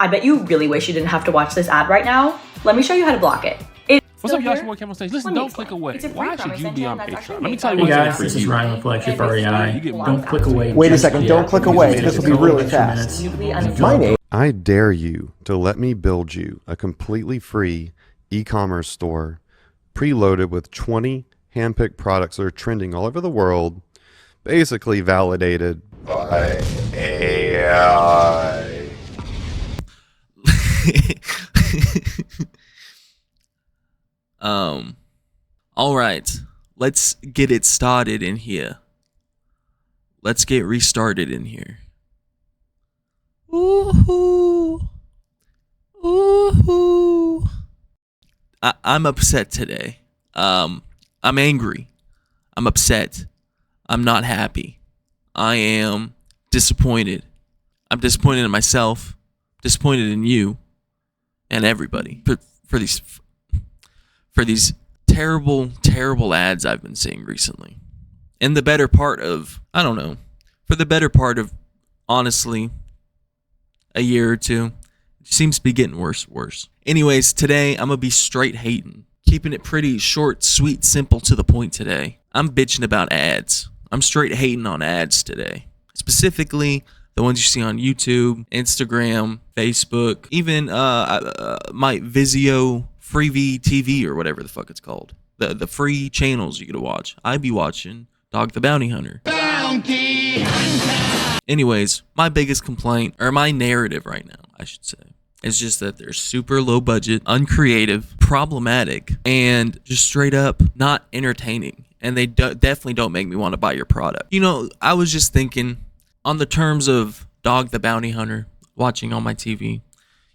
I bet you really wish you didn't have to watch this ad right now. Let me show you how to block it. What's up, y'all? It's your boy Cam on stage. Listen, don't click away. Why should you be on Patreon? Let me tell you Hey what's guys, for this is you. Ryan with Flagship REI. Don't click away. Wait a second, don't click away. This will be really fast. My name. I dare you to let me build you a completely free e-commerce store preloaded with 20 handpicked products that are trending all over the world, basically validated by AI. All right, let's get it started in here. Let's get restarted in here. Ooh, ooh. I'm upset today. I'm angry. I'm upset. I'm not happy. I am disappointed. I'm disappointed in myself. Disappointed in you, and everybody for these terrible ads I've been seeing recently. In the better part of, I don't know, for the better part of, honestly, a year or two. It seems to be getting worse and worse. Anyways, today I'm going to be straight hating. Keeping it pretty short, sweet, simple, to the point today. I'm bitching about ads. I'm straight hating on ads today. Specifically, the ones you see on YouTube, Instagram, Facebook, even my Vizio Freevee TV or whatever the fuck it's called. The free channels you get to watch. I be watching Dog the Bounty Hunter. Bounty Hunter! Anyways, my biggest complaint, or my narrative right now, I should say, is just that they're super low budget, uncreative, problematic, and just straight up not entertaining. And they definitely don't make me want to buy your product. You know, I was just thinking, on the terms of Dog the Bounty Hunter, watching on my TV,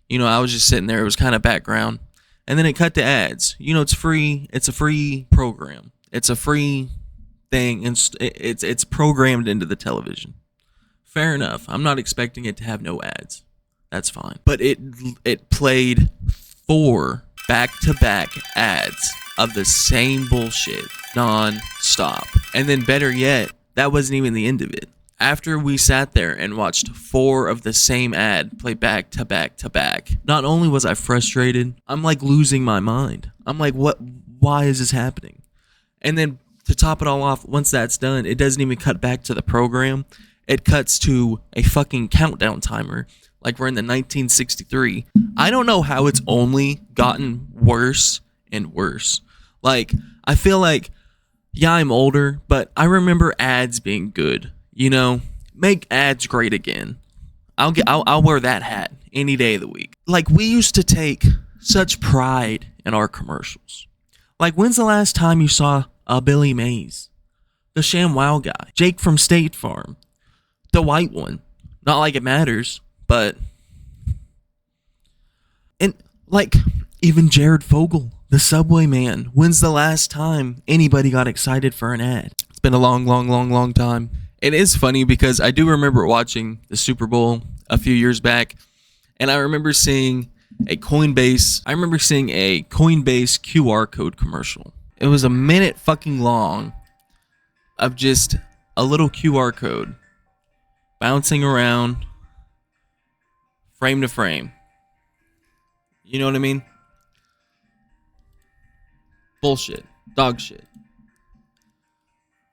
you know, I was just sitting there. It was kind of background. And then it cut to ads. You know, it's free. It's a free program. It's a free thing. And it's programmed into the television. Fair enough. I'm not expecting it to have no ads. That's fine. But it played 4 back-to-back ads of the same bullshit non-stop. And then better yet, that wasn't even the end of it. After we sat there and watched 4 of the same ad play back to back to back, not only was I frustrated, I'm like losing my mind. I'm like, what? Why is this happening? And then to top it all off, once that's done, it doesn't even cut back to the program. It cuts to a fucking countdown timer, like we're in the 1963. I don't know how it's only gotten worse and worse. Like, I feel like, yeah, I'm older, but I remember ads being good. You know, make ads great again. I'll wear that hat any day of the week. Like, we used to take such pride in our commercials. Like, when's the last time you saw a Billy Mays, the ShamWow guy, Jake from State Farm, the white one? Not like it matters, but, and like even Jared Fogle, the Subway man. When's the last time anybody got excited for an ad? It's been a long time. It is funny because I do remember watching the Super Bowl a few years back, and I remember seeing a Coinbase QR code commercial. It was a minute fucking long of just a little QR code bouncing around frame to frame. You know what I mean? Bullshit. Dog shit.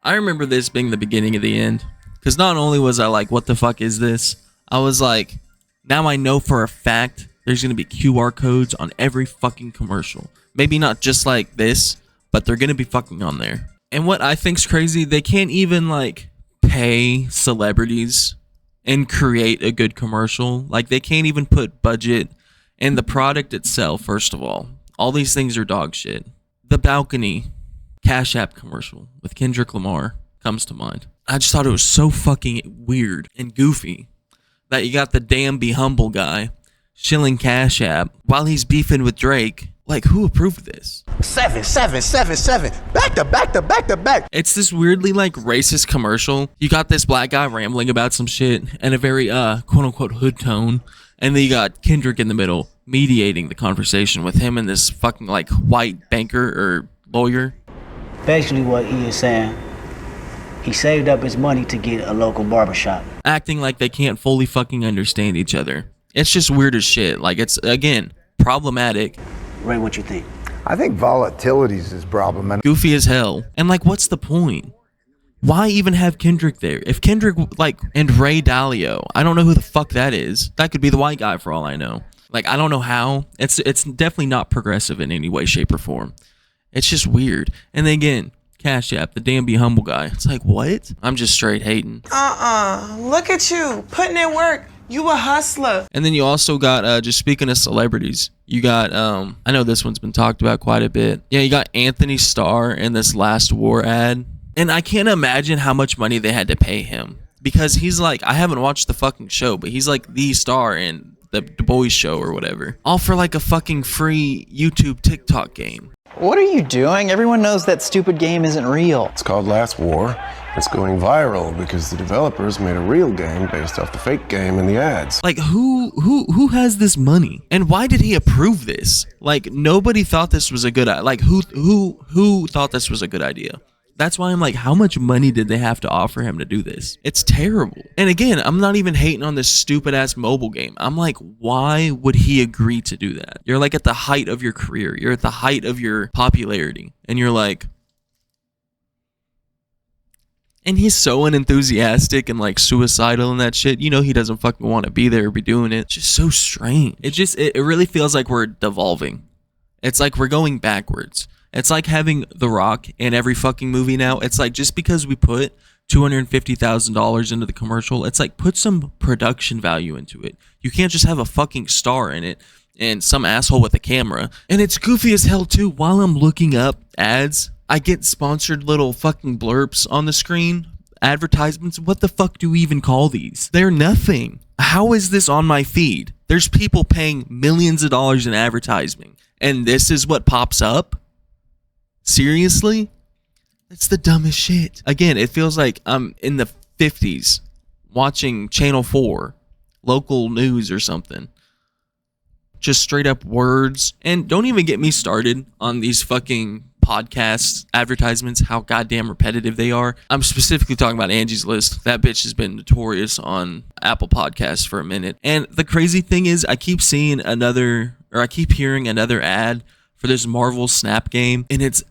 I remember this being the beginning of the end, because not only was I like, what the fuck is this? I was like, now I know for a fact there's going to be QR codes on every fucking commercial. Maybe not just like this, but they're going to be fucking on there. And what I think's crazy, they can't even like pay celebrities and create a good commercial. Like, they can't even put budget in the product itself, first of all. All these things are dog shit. The Balcony Cash App commercial with Kendrick Lamar comes to mind. I just thought it was so fucking weird and goofy that you got the damn Be Humble guy shilling Cash App while he's beefing with Drake. Like, who approved this? 7, 7, 7, 7. Back to back to back to back. It's this weirdly like racist commercial. You got this black guy rambling about some shit in a very quote unquote hood tone. And then you got Kendrick in the middle mediating the conversation with him and this fucking like white banker or lawyer. Basically what he is saying, he saved up his money to get a local barbershop. Acting like they can't fully fucking understand each other. It's just weird as shit. Like, it's, again, problematic. Ray, what you think? I think volatilities is problematic. Goofy as hell. And, like, what's the point? Why even have Kendrick there? If Kendrick, like, and Ray Dalio, I don't know who the fuck that is. That could be the white guy for all I know. Like, I don't know how. It's definitely not progressive in any way, shape, or form. It's just weird. And then again, Cash App, the damn Be Humble guy. It's like, what? I'm just straight hating. Look at you, putting in work. You a hustler. And then you also got, just speaking of celebrities, you got, I know this one's been talked about quite a bit. Yeah, you got Anthony Starr in this Last War ad. And I can't imagine how much money they had to pay him. Because he's like, I haven't watched the fucking show, but he's like the star in the Boys show or whatever. All for like a fucking free YouTube TikTok game. What are you doing? Everyone knows that stupid game isn't real. It's called Last War. It's going viral because the developers made a real game based off the fake game in the ads. Like, who has this money? And why did he approve this? Like, nobody thought this was a good idea. Like, who thought this was a good idea? That's why I'm like, how much money did they have to offer him to do this? It's terrible. And again, I'm not even hating on this stupid ass mobile game. I'm like, why would he agree to do that? You're like at the height of your career. You're at the height of your popularity. And you're like, and he's so unenthusiastic and like suicidal and that shit. You know, he doesn't fucking want to be there or be doing it. It's just so strange. It really feels like we're devolving. It's like we're going backwards. It's like having The Rock in every fucking movie now. It's like, just because we put $250,000 into the commercial, it's like, put some production value into it. You can't just have a fucking star in it and some asshole with a camera. And it's goofy as hell too. While I'm looking up ads, I get sponsored little fucking blurps on the screen. Advertisements. What the fuck do we even call these? They're nothing. How is this on my feed? There's people paying millions of dollars in advertising, and this is what pops up? Seriously? That's the dumbest shit. Again, it feels like I'm in the 50s watching Channel 4, local news or something. Just straight up words. And don't even get me started on these fucking podcast advertisements, how goddamn repetitive they are. I'm specifically talking about Angie's List. That bitch has been notorious on Apple Podcasts for a minute. And the crazy thing is, I keep hearing another ad for this Marvel Snap game, and its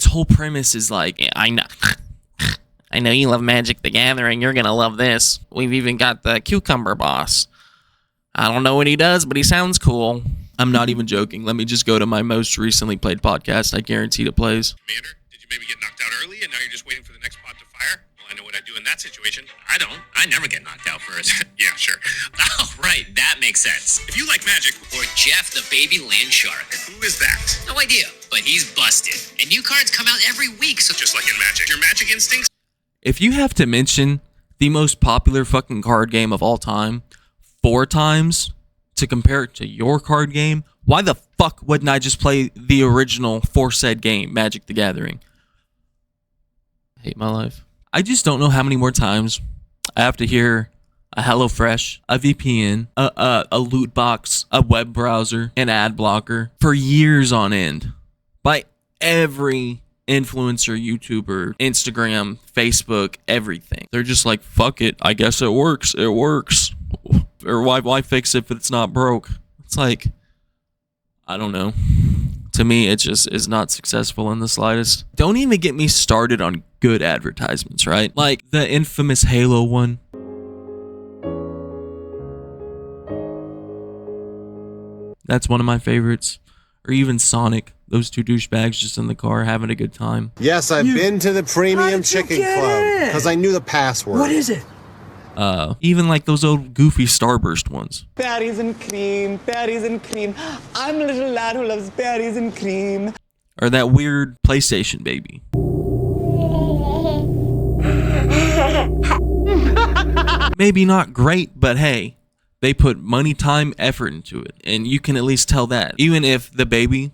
whole premise is like, yeah, I know you love Magic the Gathering, you're gonna love this. We've even got the Cucumber Boss. I don't know what he does, but he sounds cool. I'm not even joking. Let me just go to my most recently played podcast. I guarantee it plays. Commander, did you maybe get knocked out early and now you're just waiting for the next pot to fire? Well, I know what I do in that situation. I don't. I never get knocked out first. Yeah, sure. Oh, right. That makes sense. If you like magic... Or Jeff, the baby land shark. Who is that? No idea, but he's busted. And new cards come out every week, so... Just like in Magic. Your magic instincts... If you have to mention the most popular fucking card game of all time 4 times to compare it to your card game, why the fuck wouldn't I just play the original for said game, Magic the Gathering? I hate my life. I just don't know how many more times I have to hear a HelloFresh, a VPN, a loot box, a web browser, an ad blocker for years on end by every influencer, YouTuber, Instagram, Facebook, everything. They're just like, fuck it, I guess it works. It works. Or why fix it if it's not broke? It's like, I don't know. To me, it just is not successful in the slightest. Don't even get me started on good advertisements, right? Like the infamous Halo one. That's one of my favorites. Or even Sonic. Those 2 douchebags just in the car having a good time. Yes, I've been to the Premium Chicken Club because I knew the password. What is it? Even like those old goofy Starburst ones. Berries and cream, berries and cream. I'm a little lad who loves berries and cream. Or that weird PlayStation baby. Maybe not great, but hey, they put money, time, effort into it. And you can at least tell that. Even if the baby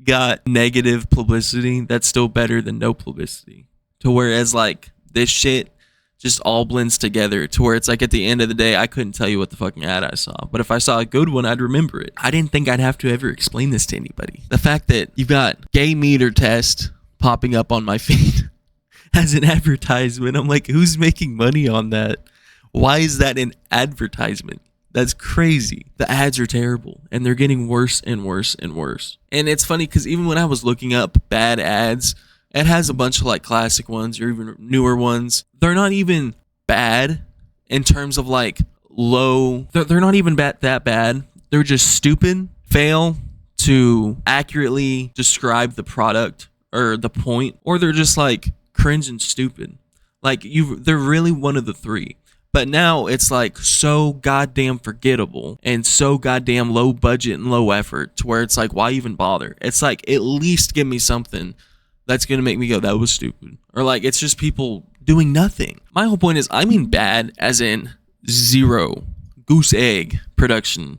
got negative publicity, that's still better than no publicity. To whereas like this shit just all blends together to where it's like at the end of the day, I couldn't tell you what the fucking ad I saw. But if I saw a good one, I'd remember it. I didn't think I'd have to ever explain this to anybody. The fact that you've got gay meter test popping up on my feed as an advertisement. I'm like, who's making money on that? Why is that an advertisement? That's crazy. The ads are terrible, and they're getting worse and worse and worse. And it's funny because even when I was looking up bad ads, it has a bunch of like classic ones or even newer ones. They're not even bad in terms of like low. They're not even that bad. They're just stupid, fail to accurately describe the product or the point, or they're just like cringe and stupid. Like they're really one of the three. But now it's like so goddamn forgettable and so goddamn low budget and low effort to where it's like, why even bother? It's like, at least give me something that's going to make me go, that was stupid. Or like, it's just people doing nothing. My whole point is, I mean bad as in zero, goose egg production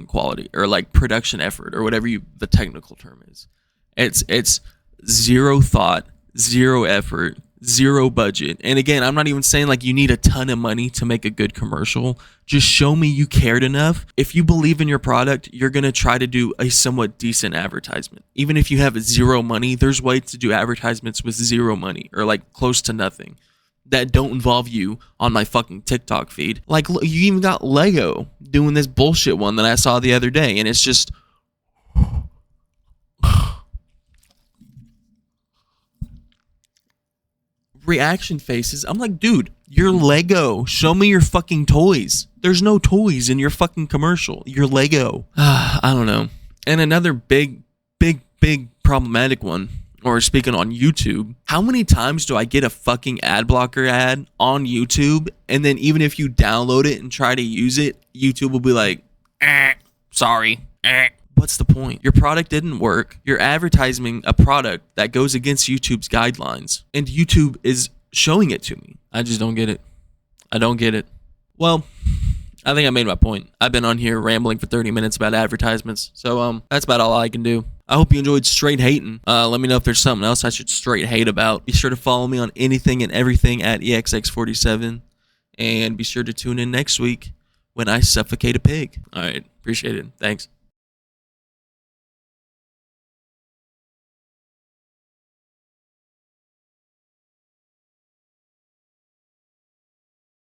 quality, or like production effort, or whatever the technical term is. It's zero thought, zero effort, zero budget. And again, I'm not even saying like you need a ton of money to make a good commercial. Just show me you cared enough. If you believe in your product, you're going to try to do a somewhat decent advertisement. Even if you have zero money, there's ways to do advertisements with zero money, or like close to nothing, that don't involve you on my fucking TikTok feed. Like, you even got Lego doing this bullshit one that I saw the other day, and it's just reaction faces. I'm like, dude, you're Lego. Show me your fucking toys. There's no toys in your fucking commercial. You're Lego. I don't know. And another big problematic one, or speaking on YouTube, how many times do I get a fucking ad blocker ad on YouTube, and then even if you download it and try to use it, YouTube will be like, sorry. What's the point? Your product didn't work. You're advertising a product that goes against YouTube's guidelines, and YouTube is showing it to me. I just don't get it. I don't get it. Well, I think I made my point. I've been on here rambling for 30 minutes about advertisements, so that's about all I can do. I hope you enjoyed straight hating. Let me know if there's something else I should straight hate about. Be sure to follow me on anything and everything at EXX47, and be sure to tune in next week when I suffocate a pig. All right, appreciate it. Thanks.